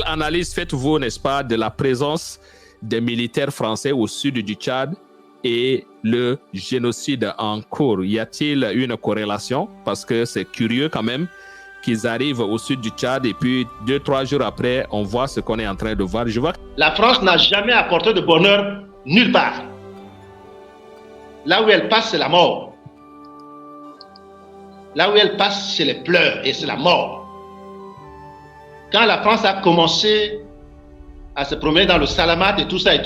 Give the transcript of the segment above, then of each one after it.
quelle analyse faites-vous, n'est-ce pas, de la présence des militaires français au sud du Tchad et le génocide en cours? Y a-t-il une corrélation? Parce que c'est curieux quand même qu'ils arrivent au sud du Tchad et puis 2-3 jours après, on voit ce qu'on est en train de voir. La France n'a jamais apporté de bonheur nulle part. Là où elle passe, c'est la mort. Là où elle passe, c'est les pleurs et c'est la mort. Quand la France a commencé à se promener dans le Salamat et tout ça, et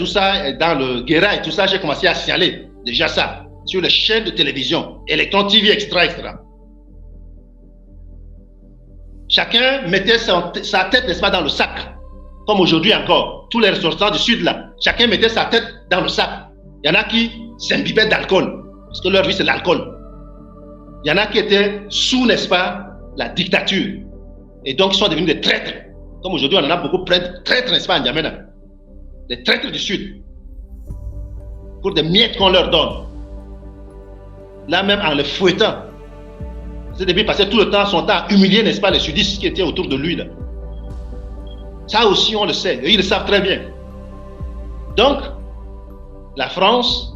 dans le Guéra et tout ça, j'ai commencé à signaler déjà ça sur les chaînes de télévision, Electron TV, etc. Chacun mettait sa tête, n'est-ce pas, dans le sac. Comme aujourd'hui encore, tous les ressortissants du Sud, là, chacun mettait sa tête dans le sac. Il y en a qui s'imbibaient d'alcool, parce que leur vie, c'est l'alcool. Il y en a qui étaient sous, n'est-ce pas, la dictature. Et donc, ils sont devenus des traîtres. Comme aujourd'hui, on en a beaucoup de traîtres, n'est-ce pas, en N'Djamena. Des traîtres du Sud. Pour des miettes qu'on leur donne. Là même, en les fouettant. C'est depuis passer tout le temps, son temps à humilier, n'est-ce pas, les sudistes qui étaient autour de lui, là. Ça aussi, on le sait. Et ils le savent très bien. Donc, la France,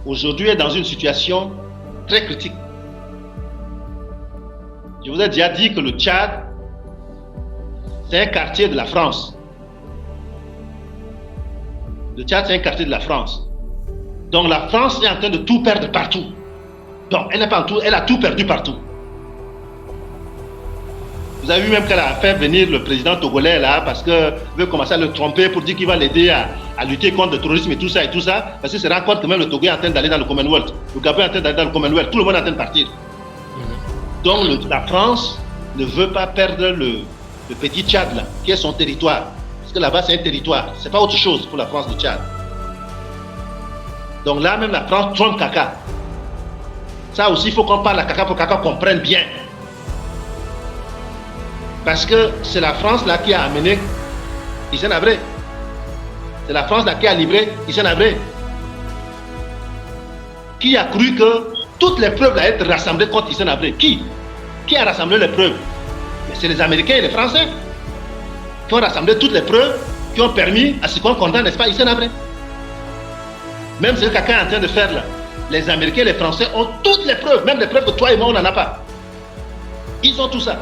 aujourd'hui, est dans une situation très critique. Je vous ai déjà dit que le Tchad, c'est un quartier de la France. Le Tchad, c'est un quartier de la France. Donc la France est en train de tout perdre partout. Donc elle n'est pas en tout, elle a tout perdu partout. Vous avez vu même qu'elle a fait venir le président togolais là, parce qu'il veut commencer à le tromper pour dire qu'il va l'aider à lutter contre le terrorisme et tout ça, parce qu'il se rend compte que même le Togo est en train d'aller dans le Commonwealth. Le Gabon est en train d'aller dans le Commonwealth. Tout le monde est en train de partir. Donc la France ne veut pas perdre le petit Tchad là, qui est son territoire. Parce que là-bas c'est un territoire. C'est pas autre chose pour la France du Tchad. Donc là même la France trompe Kaka. Ça aussi il faut qu'on parle à Kaka pour que Kaka comprenne bien. Parce que c'est la France là qui a amené Hissène Habré. C'est la France là qui a livré Hissène Habré. Qui a cru que toutes les preuves allaient être rassemblées contre Hissène Habré? Qui a rassemblé les preuves? Mais c'est les Américains et les Français qui ont rassemblé toutes les preuves qui ont permis à ce qu'on condamne, n'est-ce pas, Hissène Habré? Même ce que quelqu'un est en train de faire là, les Américains et les Français ont toutes les preuves, même les preuves que toi et moi on n'en a pas. Ils ont tout ça.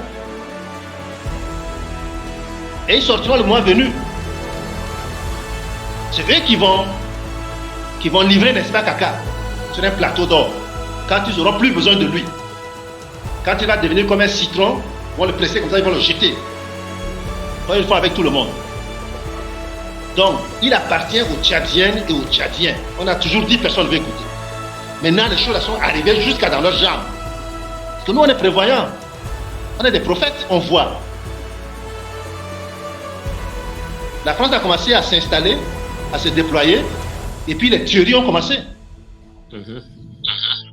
Et ils sortiront le mois venu. C'est eux qui vont livrer, n'est-ce pas, Kaka, sur un plateau d'or. Quand ils n'auront plus besoin de lui. Quand il va devenir comme un citron, ils vont le presser comme ça, ils vont le jeter. Quand ils le font avec tout le monde. Donc, il appartient aux Tchadiennes et aux Tchadiens. On a toujours dit, personne ne veut écouter. Maintenant, les choses sont arrivées jusqu'à dans leurs jambes. Parce que nous, on est prévoyants. On est des prophètes, on voit. La France a commencé à s'installer, à se déployer, et puis les tueries ont commencé.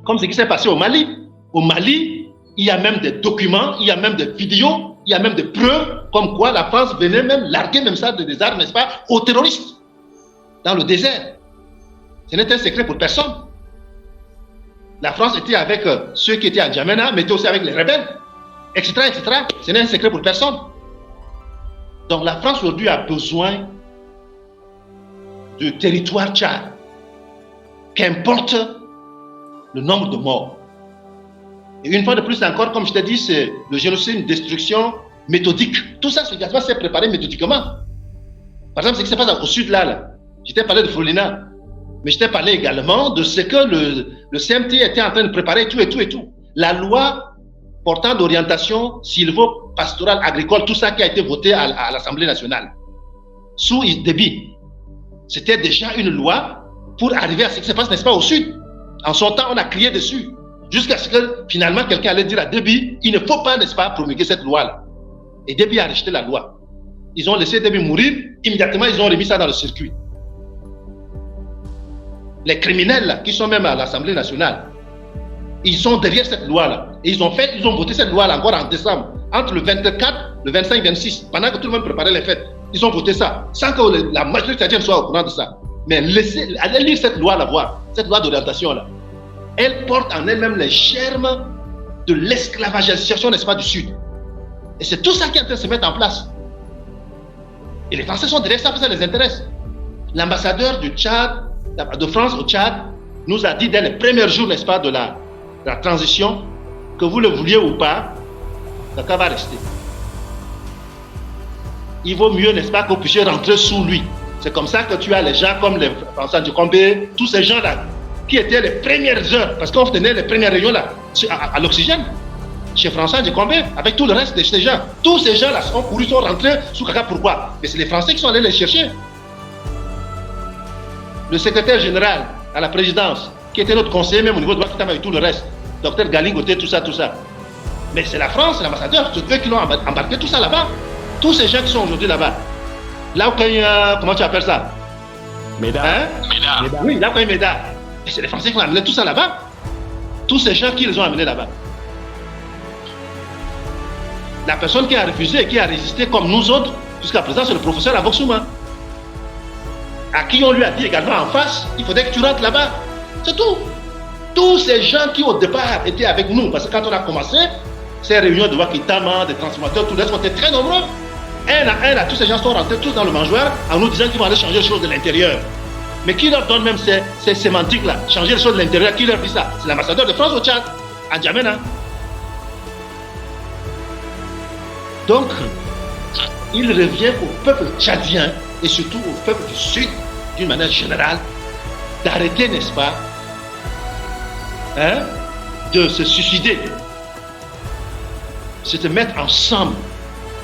Comme ce qui s'est passé au Mali. Au Mali, il y a même des documents, il y a même des vidéos, il y a même des preuves comme quoi la France venait même larguer même ça des armes, n'est-ce pas, aux terroristes dans le désert. Ce n'était un secret pour personne. La France était avec ceux qui étaient à N'Djamena, mais était aussi avec les rebelles, etc., etc. Ce n'est un secret pour personne. Donc la France aujourd'hui a besoin du territoire Tchad, qu'importe le nombre de morts. Et une fois de plus encore, comme je t'ai dit, c'est le génocide, une destruction méthodique. Tout ça, c'est préparé méthodiquement. Par exemple, ce qui se passe au sud là. Je t'ai parlé de Frolina, mais je t'ai parlé également de ce que le CMT était en train de préparer, tout. La loi portant d'orientation sylvo-pastorale agricole, tout ça qui a été voté à l'Assemblée nationale, sous Déby. C'était déjà une loi pour arriver à ce qui se passe, n'est-ce pas, au sud. En son temps, on a crié dessus. Jusqu'à ce que finalement quelqu'un allait dire à Déby, il ne faut pas, n'est-ce pas, promulguer cette loi-là. Et Déby a rejeté la loi. Ils ont laissé Déby mourir, immédiatement ils ont remis ça dans le circuit. Les criminels là, qui sont même à l'Assemblée nationale, ils sont derrière cette loi-là. Et ils ont voté cette loi-là encore en décembre, entre le 24, le 25, 26, pendant que tout le monde préparait les fêtes. Ils ont voté ça, sans que la majorité tchadienne soit au courant de ça. Mais allez lire cette loi-là, voir, cette loi d'orientation-là. Elle porte en elle-même les germes de l'esclavagisation, n'est-ce pas, du Sud. Et c'est tout ça qui est en train de se mettre en place. Et les Français sont derrière ça, parce que ça les intéresse. L'ambassadeur du Tchad, de France au Tchad, nous a dit dès les premiers jours, n'est-ce pas, de la transition, que vous le vouliez ou pas, Kaka va rester. Il vaut mieux, n'est-ce pas, que vous puissiez rentrer sous lui. C'est comme ça que tu as les gens comme les Français du Combé, tous ces gens-là, qui étaient les premières heures, parce qu'on tenait les premières réunions là, à l'oxygène, chez François du Combé, avec tout le reste de ces gens. Tous ces gens-là sont courus, sont rentrés sous Kaka. Pourquoi? Mais c'est les Français qui sont allés les chercher. Le secrétaire général à la présidence, qui était notre conseiller même au niveau de Ouattara et tout le reste, docteur Galingoté, tout ça. Mais c'est la France, l'ambassadeur, c'est eux qui l'ont embarqué tout ça là-bas. Tous ces gens qui sont aujourd'hui là-bas. Là où comment tu appelles ça? Médard. Hein? Médard. Oui, là où il y a Médard. Et c'est les Français qui ont amené tout ça là-bas. Tous ces gens qui les ont amenés là-bas. La personne qui a refusé et qui a résisté comme nous autres, jusqu'à présent, c'est le professeur Avoxouma. À qui on lui a dit également en face, il faudrait que tu rentres là-bas. C'est tout. Tous ces gens qui au départ étaient avec nous, parce que quand on a commencé, ces réunions de Wakitama, des transformateurs, tout le reste, on était très nombreux. Un à un, tous ces gens sont rentrés tous dans le mangeoire en nous disant qu'ils vont aller changer les choses de l'intérieur. Mais qui leur donne même ces sémantiques-là, changer les choses de l'intérieur, qui leur dit ça? C'est l'ambassadeur de France au Tchad, à N'Djamena. Donc, il revient au peuple tchadien et surtout au peuple du Sud, d'une manière générale, d'arrêter, n'est-ce pas, de se suicider, se mettre ensemble,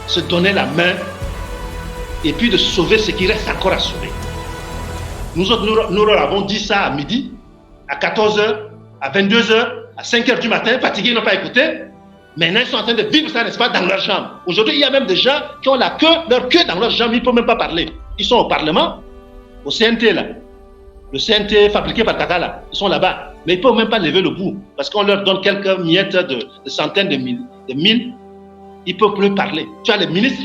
se donner la main et puis de sauver ce qui reste encore à sauver. Nous autres, nous leur avons dit ça à midi, à 14h, à 22h, à 5h du matin, fatigués, ils n'ont pas écouté. Maintenant, ils sont en train de vivre ça, n'est-ce pas, dans leur chambre. Aujourd'hui, il y a même des gens qui ont leur queue dans leur chambre, ils ne peuvent même pas parler. Ils sont au Parlement, au CNT là. Le CNT fabriqué par Kaka là, ils sont là-bas. Mais ils ne peuvent même pas lever le bout, parce qu'on leur donne quelques miettes de centaines de mille. Ils ne peuvent plus parler. Tu as les ministres,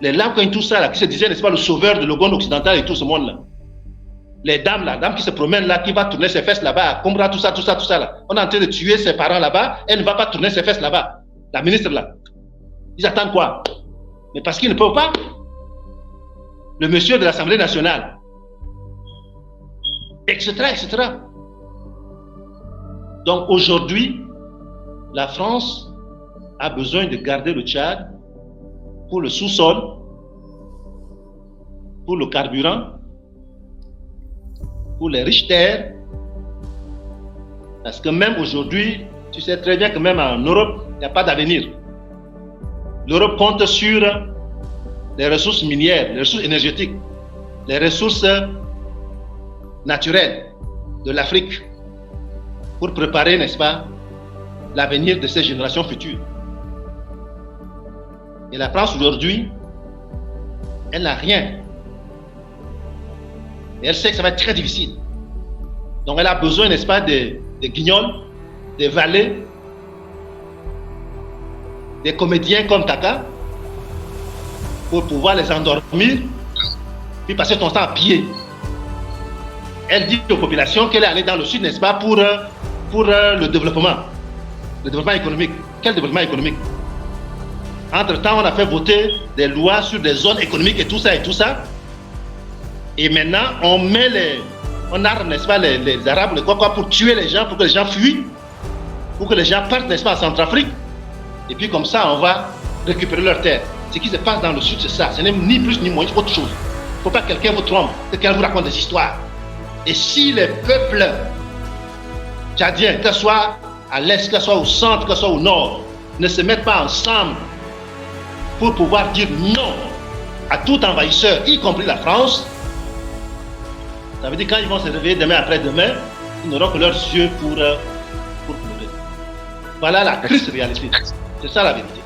les Lamkouin, tout ça là, qui se disaient, n'est-ce pas, le sauveur de l'Ogon occidental et tout ce monde là. Les dames là, dame qui se promène là, qui va tourner ses fesses là-bas, à Kombra, tout ça là. On est en train de tuer ses parents là-bas, elle ne va pas tourner ses fesses là-bas. La ministre là. Ils attendent quoi? Mais parce qu'ils ne peuvent pas. Le monsieur de l'Assemblée nationale. Etc. Donc aujourd'hui, la France a besoin de garder le Tchad pour le sous-sol, pour le carburant, pour les riches terres, parce que même aujourd'hui, tu sais très bien que même en Europe, il n'y a pas d'avenir. L'Europe compte sur les ressources minières, les ressources énergétiques, les ressources naturelles de l'Afrique pour préparer, n'est-ce pas, l'avenir de ces générations futures. Et la France aujourd'hui, elle n'a rien. Et elle sait que ça va être très difficile. Donc elle a besoin, n'est-ce pas, des guignols, des valets, des comédiens comme Kaka, pour pouvoir les endormir, puis passer ton temps à pied. Elle dit aux populations qu'elle est allée dans le sud, n'est-ce pas, pour le développement économique. Quel développement économique? Entre-temps, on a fait voter des lois sur des zones économiques et tout ça. Et maintenant, on arme, n'est-ce pas, les Arabes, les quoi, pour tuer les gens, pour que les gens fuient, pour que les gens partent, n'est-ce pas, en Centrafrique. Et puis comme ça, on va récupérer leurs terres. Ce qui se passe dans le sud, c'est ça. Ce n'est ni plus ni moins, c'est autre chose. Il ne faut pas que quelqu'un vous trompe, que quelqu'un vous raconte des histoires. Et si les peuples tchadiens, que ce soit à l'est, que ce soit au centre, que ce soit au nord, ne se mettent pas ensemble pour pouvoir dire non à tout envahisseur, y compris la France, ça veut dire quand ils vont se réveiller demain après-demain, ils n'auront que leurs yeux pour pleurer. Voilà la triste réalité. C'est ça la vérité.